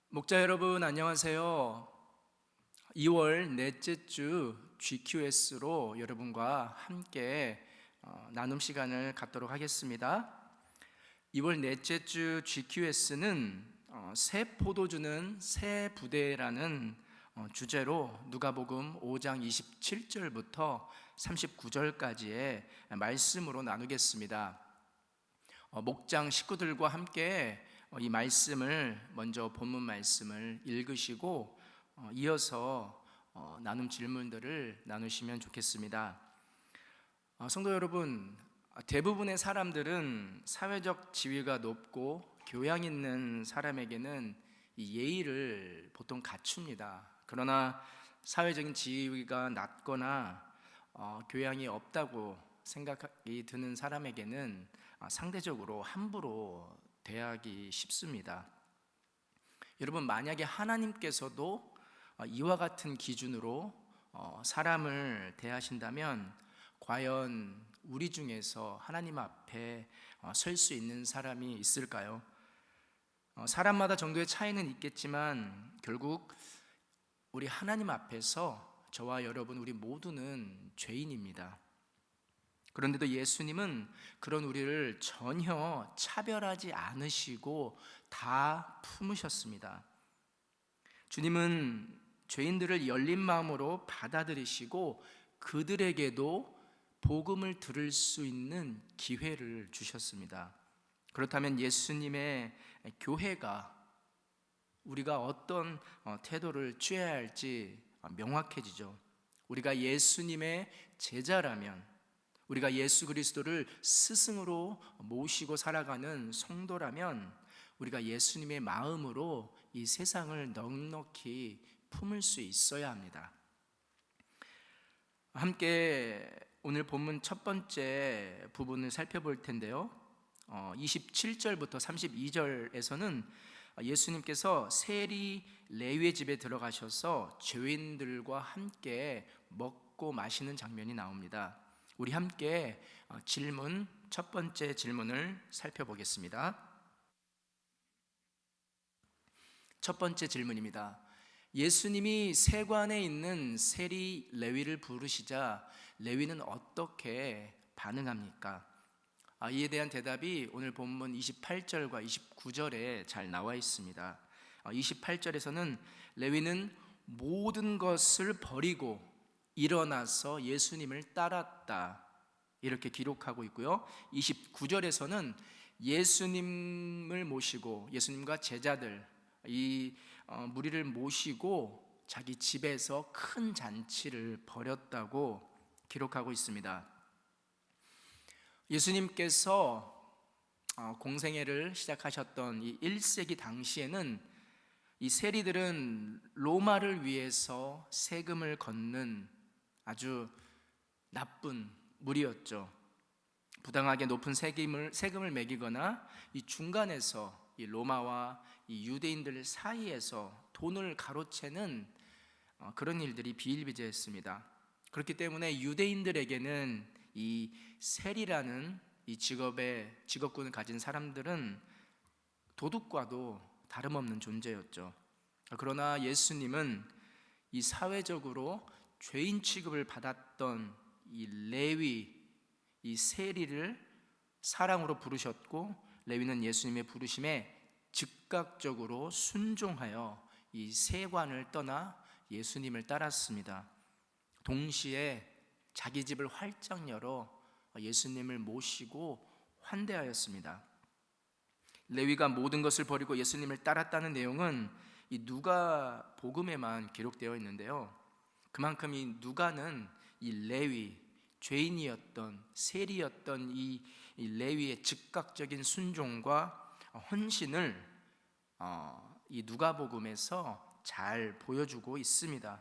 목자 여러분 안녕하세요. 2월 넷째 주 GQS로 여러분과 함께 나눔 시간을 갖도록 하겠습니다. 2월 넷째 주 GQS는 새 포도주는 새 부대라는 주제로 누가복음 5장 27절부터 39절까지의 말씀으로 나누겠습니다. 목장 식구들과 함께 이 말씀을 먼저 본문 말씀을 읽으시고 이어서 나눔 질문들을 나누시면 좋겠습니다. 성도 여러분, 대부분의 사람들은 사회적 지위가 높고 교양 있는 사람에게는 이 예의를 보통 갖춥니다. 그러나 사회적인 지위가 낮거나 교양이 없다고 생각이 드는 사람에게는 상대적으로 함부로 대하기 쉽습니다. 여러분, 만약에 하나님께서도 이와 같은 기준으로 사람을 대하신다면 과연 우리 중에서 하나님 앞에 설 수 있는 사람이 있을까요? 사람마다 정도의 차이는 있겠지만 결국 우리 하나님 앞에서 저와 여러분 우리 모두는 죄인입니다. 그런데도 예수님은 그런 우리를 전혀 차별하지 않으시고 다 품으셨습니다. 주님은 죄인들을 열린 마음으로 받아들이시고 그들에게도 복음을 들을 수 있는 기회를 주셨습니다. 그렇다면 예수님의 교회가 우리가 어떤 태도를 취해야 할지 명확해지죠. 우리가 예수님의 제자라면, 우리가 예수 그리스도를 스승으로 모시고 살아가는 성도라면 우리가 예수님의 마음으로 이 세상을 넉넉히 품을 수 있어야 합니다. 함께 오늘 본문 첫 번째 부분을 살펴볼 텐데요, 27절부터 32절에서는 예수님께서 세리 레위의 집에 들어가셔서 죄인들과 함께 먹고 마시는 장면이 나옵니다. 우리 함께 첫 번째 질문을 살펴보겠습니다. 첫 번째 질문입니다. 예수님이 세관에 있는 세리 레위를 부르시자 레위는 어떻게 반응합니까? 이에 대한 대답이 오늘 본문 28절과 29절에 잘 나와 있습니다. 28절에서는 레위는 모든 것을 버리고 일어나서 예수님을 따랐다, 이렇게 기록하고 있고요. 29절에서는 예수님을 모시고 예수님과 제자들 이 무리를 모시고 자기 집에서 큰 잔치를 벌였다고 기록하고 있습니다. 예수님께서 공생애를 시작하셨던 이 1세기 당시에는 이 세리들은 로마를 위해서 세금을 걷는 아주 나쁜 무리였죠. 부당하게 높은 세금을 매기거나 이 중간에서 이 로마와 이 유대인들 사이에서 돈을 가로채는 그런 일들이 비일비재했습니다. 그렇기 때문에 유대인들에게는 이 세리라는 이 직업군을 가진 사람들은 도둑과도 다름없는 존재였죠. 그러나 예수님은 이 사회적으로 죄인 취급을 받았던 이 레위, 이 세리를 사랑으로 부르셨고, 레위는 예수님의 부르심에 즉각적으로 순종하여 이 세관을 떠나 예수님을 따랐습니다. 동시에 자기 집을 활짝 열어 예수님을 모시고 환대하였습니다. 레위가 모든 것을 버리고 예수님을 따랐다는 내용은 이 누가 복음에만 기록되어 있는데요, 그만큼 이 누가는 이 레위, 죄인이었던 세리였던 이 레위의 즉각적인 순종과 헌신을 이 누가복음에서 잘 보여주고 있습니다.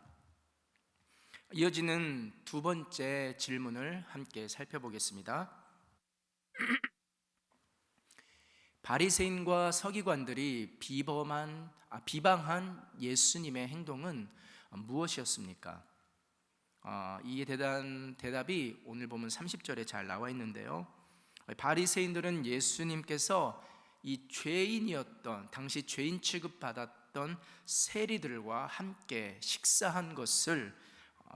이어지는 두 번째 질문을 함께 살펴보겠습니다. 바리새인과 서기관들이 비방한 예수님의 행동은 무엇이었습니까? 이에 대한 대답이 오늘 보면 30절에 잘 나와 있는데요, 바리새인들은 예수님께서 이 죄인이었던, 당시 죄인 취급받았던 받았던 세리들과 함께 식사한 것을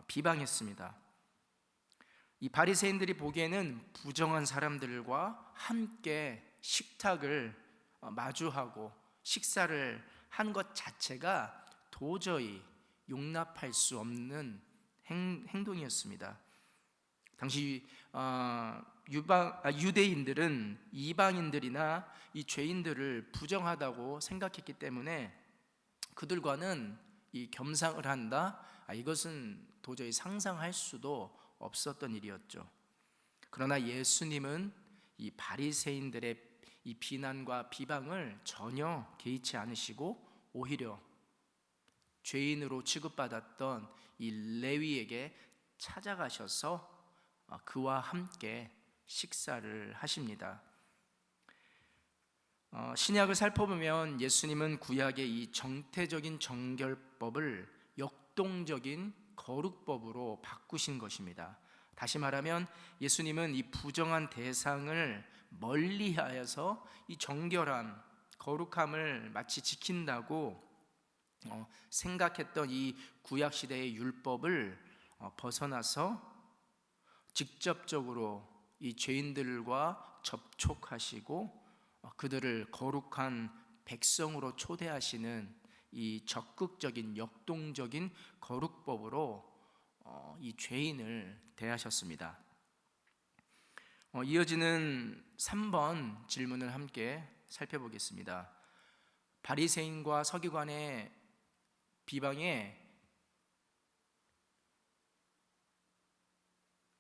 비방했습니다. 이 바리새인들이 보기에는 부정한 사람들과 함께 식탁을 마주하고 식사를 한 것 자체가 도저히 용납할 수 없는 행동이었습니다. 당시 유대인들은 이방인들이나 이 죄인들을 부정하다고 생각했기 때문에 그들과는 이 겸상을 한다, 이것은 도저히 상상할 수도 없었던 일이었죠. 그러나 예수님은 이 바리새인들의 이 비난과 비방을 전혀 개의치 않으시고 오히려 죄인으로 취급받았던 이 레위에게 찾아가셔서 그와 함께 식사를 하십니다. 신약을 살펴보면 예수님은 구약의 이 정태적인 정결법을 역동적인 거룩법으로 바꾸신 것입니다. 다시 말하면 예수님은 이 부정한 대상을 멀리하여서 이 정결함, 거룩함을 마치 지킨다고 생각했던 이 구약 시대의 율법을 벗어나서 직접적으로 이 죄인들과 접촉하시고 그들을 거룩한 백성으로 초대하시는 이 적극적인 역동적인 거룩법으로 이 죄인을 대하셨습니다. 이어지는 3번 질문을 함께 살펴보겠습니다. 바리새인과 서기관의 비방에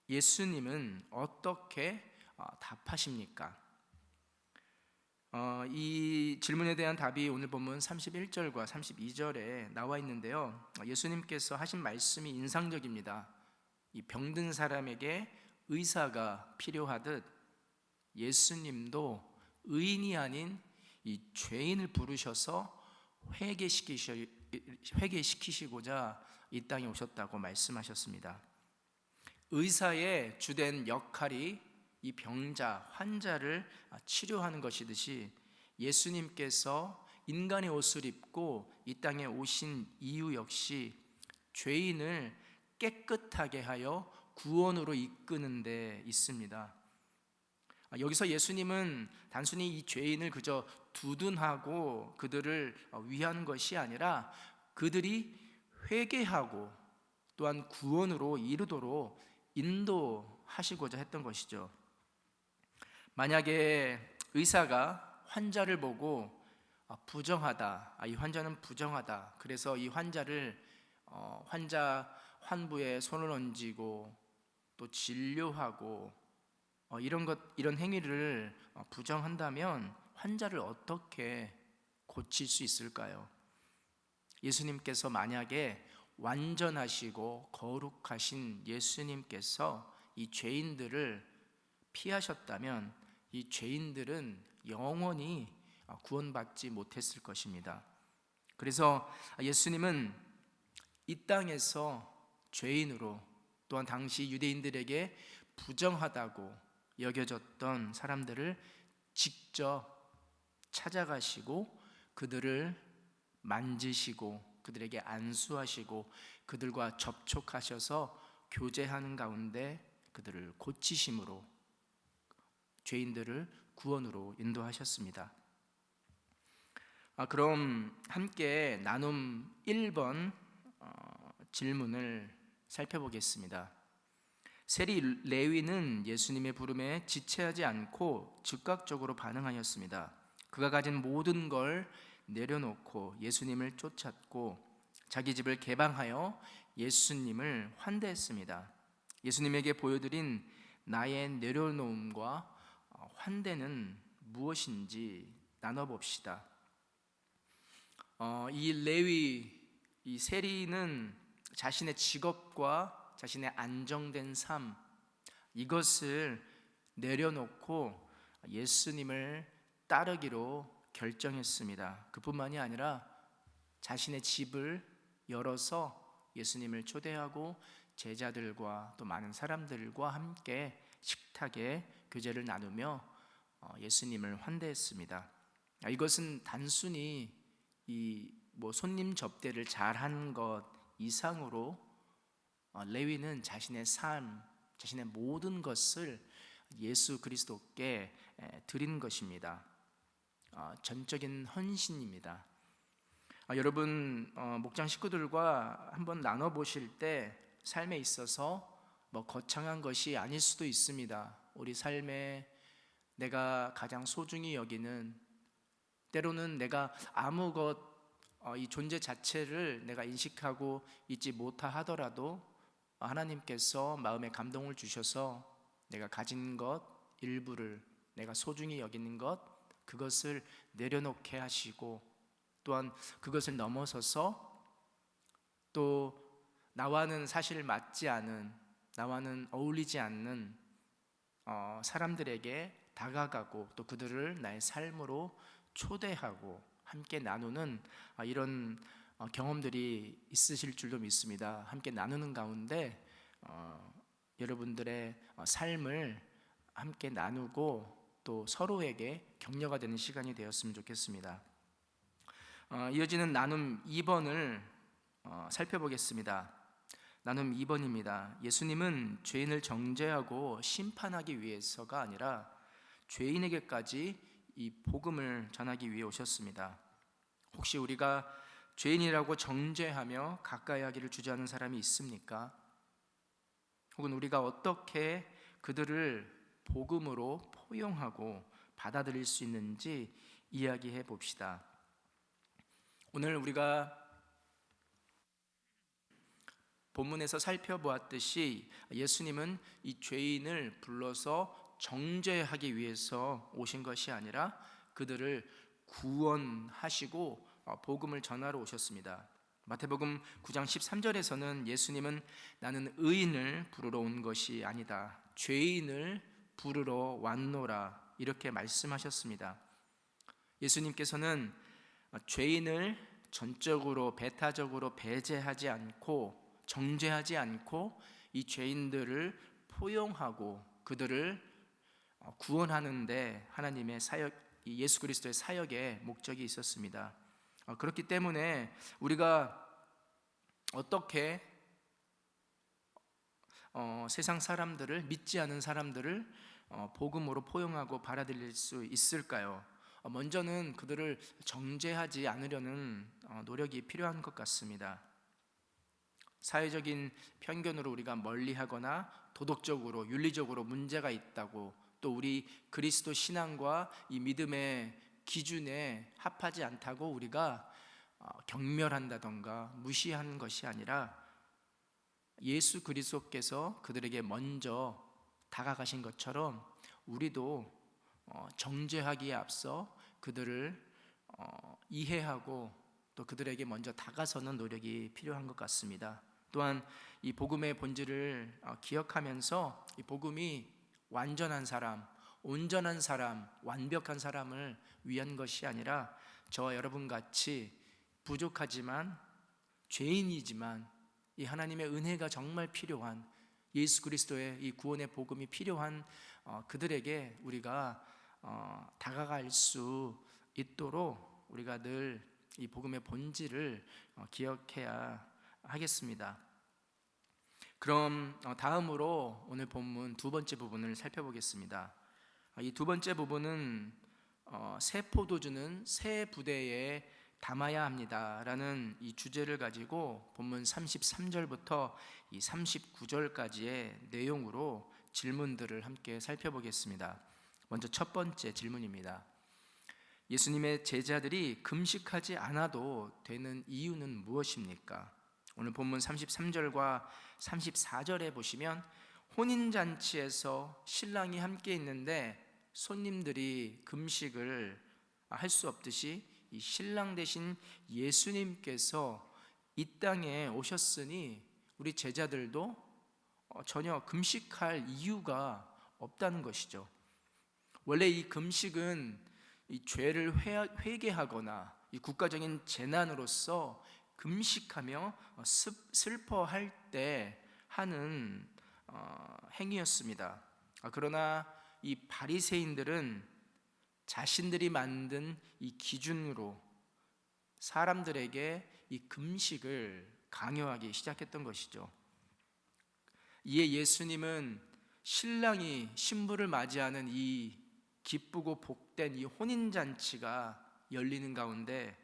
예수님은 어떻게 답하십니까? 이 질문에 대한 답이 오늘 본문 31절과 32절에 나와 있는데요, 예수님께서 하신 말씀이 인상적입니다. 이 병든 사람에게 의사가 필요하듯 예수님도 의인이 아닌 이 죄인을 부르셔서 회개시키시고자 이 땅에 오셨다고 말씀하셨습니다. 의사의 주된 역할이 이 병자, 환자를 치료하는 것이듯이 예수님께서 인간의 옷을 입고 이 땅에 오신 이유 역시 죄인을 깨끗하게 하여 구원으로 이끄는 데 있습니다. 여기서 예수님은 단순히 이 죄인을 그저 두둔하고 그들을 위하는 것이 아니라 그들이 회개하고 또한 구원으로 이르도록 인도하시고자 했던 것이죠. 만약에 의사가 환자를 보고 부정하다, 이 환자는 부정하다, 그래서 이 환자를 환자 환부에 손을 얹고 또 진료하고 이런 행위를 부정한다면 환자를 어떻게 고칠 수 있을까요? 예수님께서 만약에 완전하시고 거룩하신 예수님께서 이 죄인들을 피하셨다면 이 죄인들은 영원히 구원받지 못했을 것입니다. 그래서 예수님은 이 땅에서 죄인으로, 또한 당시 유대인들에게 부정하다고 여겨졌던 사람들을 직접 찾아가시고 그들을 만지시고 그들에게 안수하시고 그들과 접촉하셔서 교제하는 가운데 그들을 고치심으로 죄인들을 구원으로 인도하셨습니다. 그럼 함께 나눔 1번 질문을 살펴보겠습니다. 세리 레위는 예수님의 부름에 지체하지 않고 즉각적으로 반응하였습니다. 그가 가진 모든 걸 내려놓고 예수님을 쫓았고 자기 집을 개방하여 예수님을 환대했습니다. 예수님에게 보여드린 나의 내려놓음과 환대는 무엇인지 나눠봅시다. 이 레위, 이 세리는 자신의 직업과 자신의 안정된 삶, 이것을 내려놓고 예수님을 따르기로 결정했습니다. 그뿐만이 아니라 자신의 집을 열어서 예수님을 초대하고 제자들과 또 많은 사람들과 함께 식탁에 교제를 나누며 예수님을 환대했습니다. 이것은 단순히 이 뭐 손님 접대를 잘한 것 이상으로 레위는 자신의 삶, 자신의 모든 것을 예수 그리스도께 드린 것입니다. 전적인 헌신입니다. 여러분 목장 식구들과 한번 나눠보실 때 삶에 있어서 뭐 거창한 것이 아닐 수도 있습니다. 우리 삶에 내가 가장 소중히 여기는, 때로는 내가 아무 이 존재 자체를 내가 인식하고 있지 못하 하더라도 하나님께서 마음에 감동을 주셔서 내가 가진 것 일부를, 내가 소중히 여기는 것 그것을 내려놓게 하시고, 또한 그것을 넘어서서 또 나와는 사실 맞지 않은, 나와는 어울리지 않는 사람들에게 다가가고 또 그들을 나의 삶으로 초대하고 함께 나누는 이런 경험들이 있으실 줄도 믿습니다. 함께 나누는 가운데 여러분들의 삶을 함께 나누고 또 서로에게 격려가 되는 시간이 되었으면 좋겠습니다. 이어지는 나눔 2번을 살펴보겠습니다. 나눔 2번입니다. 예수님은 죄인을 정죄하고 심판하기 위해서가 아니라 죄인에게까지 이 복음을 전하기 위해 오셨습니다. 혹시 우리가 죄인이라고 정죄하며 가까이 하기를 주저하는 사람이 있습니까? 혹은 우리가 어떻게 그들을 복음으로 포용하고 받아들일 수 있는지 이야기해 봅시다. 오늘 우리가 본문에서 살펴보았듯이 예수님은 이 죄인을 불러서 정죄하기 위해서 오신 것이 아니라 그들을 구원하시고 복음을 전하러 오셨습니다. 마태복음 9장 13절에서는 예수님은 나는 의인을 부르러 온 것이 아니다, 죄인을 부르러 왔노라 이렇게 말씀하셨습니다. 예수님께서는 죄인을 전적으로 배타적으로 배제하지 않고 정죄하지 않고 이 죄인들을 포용하고 그들을 구원하는데 하나님의 사역, 예수 그리스도의 사역에 목적이 있었습니다. 그렇기 때문에 우리가 어떻게 세상 사람들을, 믿지 않은 사람들을 복음으로 포용하고 받아들일 수 있을까요? 먼저는 그들을 정죄하지 않으려는 노력이 필요한 것 같습니다. 사회적인 편견으로 우리가 멀리하거나 도덕적으로, 윤리적으로 문제가 있다고, 또 우리 그리스도 신앙과 이 믿음의 기준에 합하지 않다고 우리가 경멸한다던가 무시하는 것이 아니라 예수 그리스도께서 그들에게 먼저 다가가신 것처럼 우리도 정죄하기에 앞서 그들을 이해하고 또 그들에게 먼저 다가서는 노력이 필요한 것 같습니다. 또한 이 복음의 본질을 기억하면서 이 복음이 완전한 사람, 온전한 사람, 완벽한 사람을 위한 것이 아니라 저와 여러분 같이 부족하지만 죄인이지만 이 하나님의 은혜가 정말 필요한, 예수 그리스도의 이 구원의 복음이 필요한 그들에게 우리가 다가갈 수 있도록 우리가 늘 이 복음의 본질을 기억해야 하겠습니다. 그럼 다음으로 오늘 본문 두 번째 부분을 살펴보겠습니다. 이 두 번째 부분은 새 포도주는 새 부대에 담아야 합니다라는 이 주제를 가지고 본문 33절부터 이 39절까지의 내용으로 질문들을 함께 살펴보겠습니다. 먼저 첫 번째 질문입니다. 예수님의 제자들이 금식하지 않아도 되는 이유는 무엇입니까? 오늘 본문 33절과 34절에 보시면 혼인잔치에서 신랑이 함께 있는데 손님들이 금식을 할 수 없듯이 이 신랑 되신 예수님께서 이 땅에 오셨으니 우리 제자들도 전혀 금식할 이유가 없다는 것이죠. 원래 이 금식은 이 죄를 회개하거나 이 국가적인 재난으로서 금식하며 슬퍼할 때 하는 행위였습니다. 그러나 이 바리새인들은 자신들이 만든 이 기준으로 사람들에게 이 금식을 강요하기 시작했던 것이죠. 이에 예수님은 신랑이 신부를 맞이하는 이 기쁘고 복된 이 혼인잔치가 열리는 가운데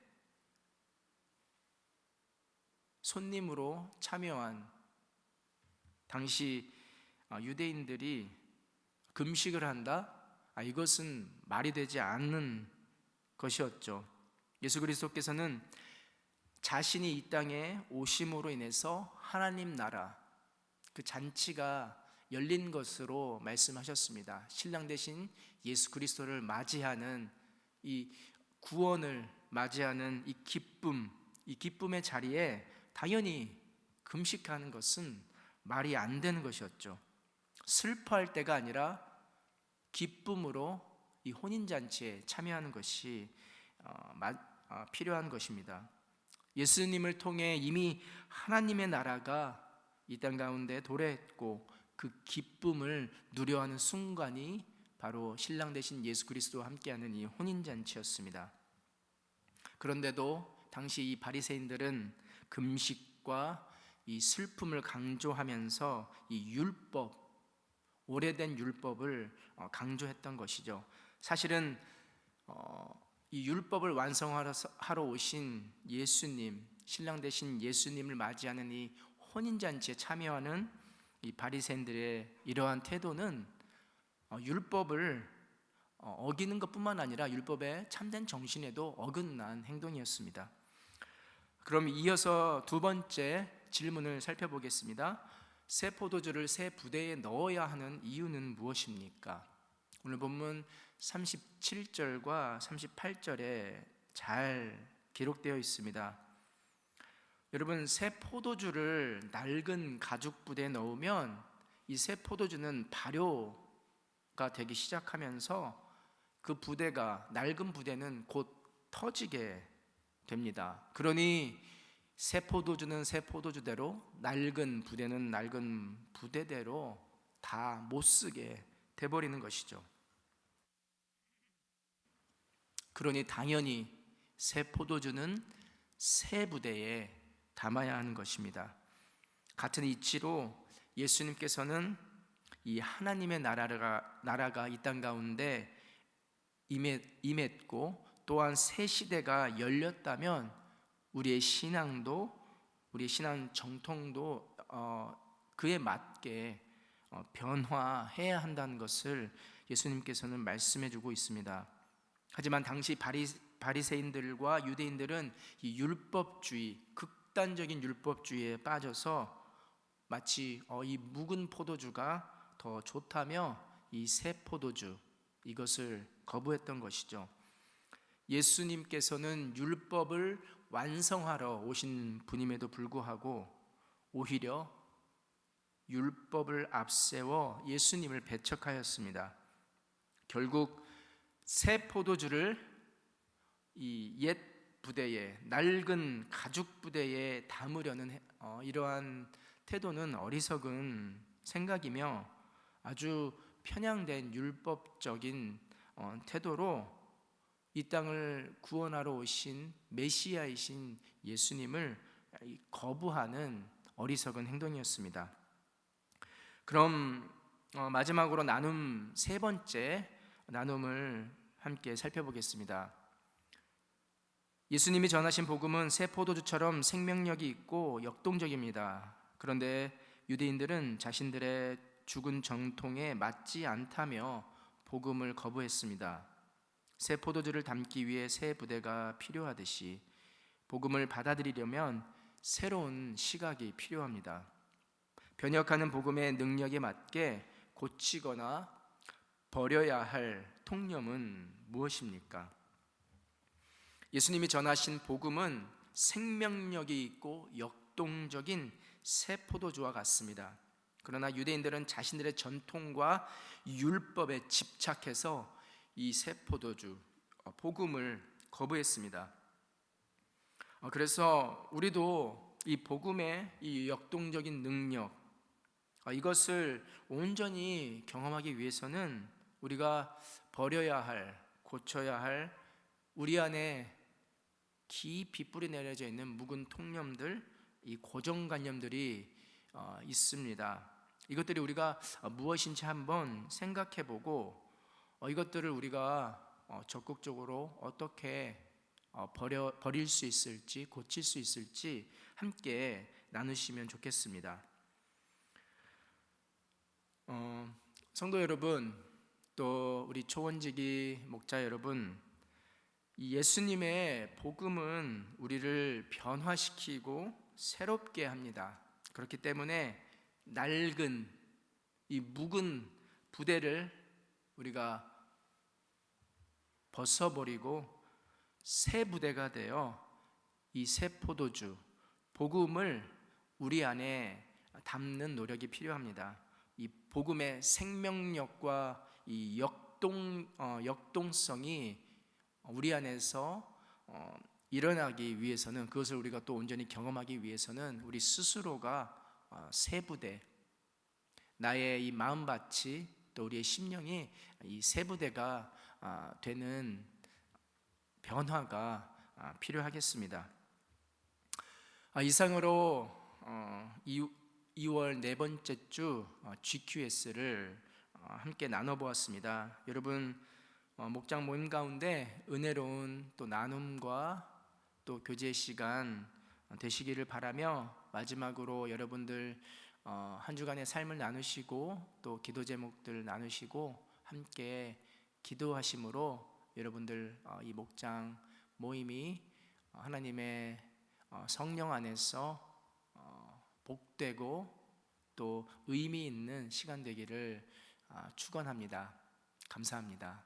손님으로 참여한 당시 유대인들이 금식을 한다? 이것은 말이 되지 않는 것이었죠. 예수 그리스도께서는 자신이 이 땅에 오심으로 인해서 하나님 나라 그 잔치가 열린 것으로 말씀하셨습니다. 신랑 대신 예수 그리스도를 맞이하는 이 구원을 맞이하는 이 기쁨의 자리에 당연히 금식하는 것은 말이 안 되는 것이었죠. 슬퍼할 때가 아니라 기쁨으로 이 혼인잔치에 참여하는 것이 필요한 것입니다. 예수님을 통해 이미 하나님의 나라가 이 땅 가운데 도래했고 그 기쁨을 누려하는 순간이 바로 신랑 되신 예수 그리스도와 함께하는 이 혼인잔치였습니다. 그런데도 당시 이 바리새인들은 금식과 이 슬픔을 강조하면서 이 율법, 오래된 율법을 강조했던 것이죠. 사실은 이 율법을 완성하러 오신 예수님, 신랑 되신 예수님을 맞이하는 이 혼인잔치에 참여하는 이 바리새인들의 이러한 태도는 율법을 어기는 것뿐만 아니라 율법의 참된 정신에도 어긋난 행동이었습니다. 그럼 이어서 두 번째 질문을 살펴보겠습니다. 새 포도주를 새 부대에 넣어야 하는 이유는 무엇입니까? 오늘 본문 37절과 38절에 잘 기록되어 있습니다. 여러분, 새 포도주를 낡은 가죽 부대에 넣으면 이 새 포도주는 발효가 되기 시작하면서 그 부대가, 낡은 부대는 곧 터지게 됩니다. 그러니 새 포도주는 새 포도주대로, 낡은 부대는 낡은 부대대로 다 못쓰게 돼버리는 것이죠. 그러니 당연히 새 포도주는 새 부대에 담아야 하는 것입니다. 같은 이치로 예수님께서는 이 하나님의 나라가 이 땅 가운데 임했고 또한 새 시대가 열렸다면 우리의 신앙도, 우리의 신앙 정통도 그에 맞게 변화해야 한다는 것을 예수님께서는 말씀해 주고 있습니다. 하지만 당시 바리새인들과 유대인들은 이 율법주의, 극단적인 율법주의에 빠져서 마치 이 묵은 포도주가 더 좋다며 이 새 포도주, 이것을 거부했던 것이죠. 예수님께서는 율법을 완성하러 오신 분임에도 불구하고 오히려 율법을 앞세워 예수님을 배척하였습니다. 결국 새 포도주를 이 옛 부대에, 낡은 가죽 부대에 담으려는 이러한 태도는 어리석은 생각이며 아주 편향된 율법적인 태도로 이 땅을 구원하러 오신 메시아이신 예수님을 거부하는 어리석은 행동이었습니다. 그럼 마지막으로 나눔 세 번째 나눔을 함께 살펴보겠습니다. 예수님이 전하신 복음은 새 포도주처럼 생명력이 있고 역동적입니다. 그런데 유대인들은 자신들의 죽은 정통에 맞지 않다며 복음을 거부했습니다. 새 포도주를 담기 위해 새 부대가 필요하듯이 복음을 받아들이려면 새로운 시각이 필요합니다. 변혁하는 복음의 능력에 맞게 고치거나 버려야 할 통념은 무엇입니까? 예수님이 전하신 복음은 생명력이 있고 역동적인 새 포도주와 같습니다. 그러나 유대인들은 자신들의 전통과 율법에 집착해서 이 새 포도주, 복음을 거부했습니다. 그래서 우리도 이 복음의 이 역동적인 능력, 이것을 온전히 경험하기 위해서는 우리가 버려야 할, 고쳐야 할 우리 안에 깊이 뿌리 내려져 있는 묵은 통념들, 이 고정관념들이 있습니다. 이것들이 우리가 무엇인지 한번 생각해보고 이것들을 우리가 적극적으로 어떻게 버릴 수 있을지, 고칠 수 있을지 함께 나누시면 좋겠습니다. 성도 여러분, 또 우리 초원지기 목자 여러분, 이 예수님의 복음은 우리를 변화시키고 새롭게 합니다. 그렇기 때문에 낡은 이 묵은 부대를 우리가 벗어버리고 새 부대가 되어 이 새 포도주 복음을 우리 안에 담는 노력이 필요합니다. 이 복음의 생명력과 이 역동성이 우리 안에서 일어나기 위해서는, 그것을 우리가 또 온전히 경험하기 위해서는 우리 스스로가 새 부대, 나의 이 마음밭이 또 우리의 심령이 이 새 부대가 되는 변화가 필요하겠습니다. 이상으로 2월 네 번째 주 GQS를 함께 나눠보았습니다. 여러분, 목장 모임 가운데 은혜로운 또 나눔과 또 교제 시간 되시기를 바라며, 마지막으로 여러분들 한 주간의 삶을 나누시고 또 기도 제목들 나누시고 함께 기도하심으로 여러분들 이 목장 모임이 하나님의 성령 안에서 복되고 또 의미 있는 시간 되기를 축원합니다. 감사합니다.